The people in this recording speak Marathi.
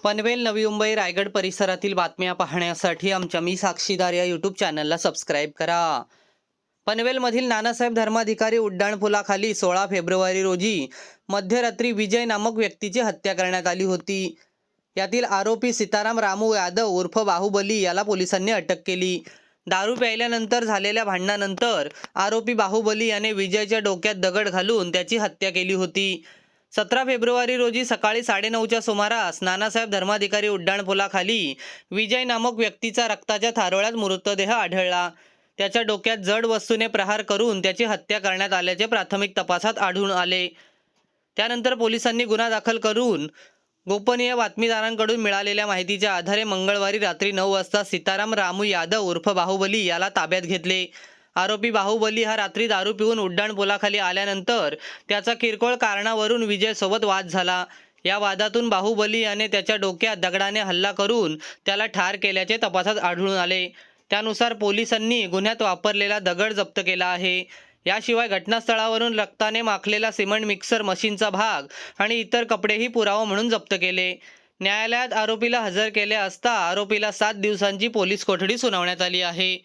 पनवेल, नवी मुंबई, रायगड परिसरातील बातम्या पाहण्यासाठी आमच्या मी साक्षीदार या यूट्यूब चॅनलला सबस्क्राईब करा. पनवेलमधील नानासाहेब धर्माधिकारी उड्डाणपुलाखाली 16 फेब्रुवारी रोजी मध्यरात्री विजय नामक व्यक्तीची हत्या करण्यात आली होती. यातील आरोपी सीताराम रामू यादव उर्फ बाहुबली याला पोलिसांनी अटक केली. दारू प्यायल्यानंतर झालेल्या भांडणानंतर आरोपी बाहुबली याने विजयच्या डोक्यात दगड घालून त्याची हत्या केली होती. 17 फेब्रुवारी रोजी सकाळी 9:30च्या सुमारास नानासाहेब धर्माधिकारी उड्डाणपुलाखाली विजय नामक व्यक्तीचा रक्ताच्या थारोळ्यात मृतदेह आढळला. त्याच्या डोक्यात जड वस्तूने प्रहार करून त्याची हत्या करण्यात आल्याचे प्राथमिक तपासात आढळून आले. त्यानंतर पोलिसांनी गुन्हा दाखल करून गोपनीय बातमीदारांकडून मिळालेल्या माहितीच्या आधारे मंगळवारी रात्री 9 वाजता सीताराम रामू यादव उर्फ बाहुबली याला ताब्यात घेतले. आरोपी बाहुबली हा रात्री दारू पिऊन उड्डाणपुलाखाली आल्यानंतर त्याचा किरकोळ कारणावरून विजयसोबत वाद झाला. या वादातून बाहुबली याने त्याच्या डोक्यात दगडाने हल्ला करून त्याला ठार केल्याचे तपासात आढळून आले. त्यानुसार पोलिसांनी गुन्ह्यात वापरलेला दगड जप्त केला आहे. याशिवाय घटनास्थळावरून रक्ताने माखलेला सिमेंट मिक्सर मशीनचा भाग आणि इतर कपडेही पुरावा म्हणून जप्त केले. न्यायालयात आरोपीला हजर केले असता आरोपीला 7 दिवसांची पोलीस कोठडी सुनावण्यात आली आहे.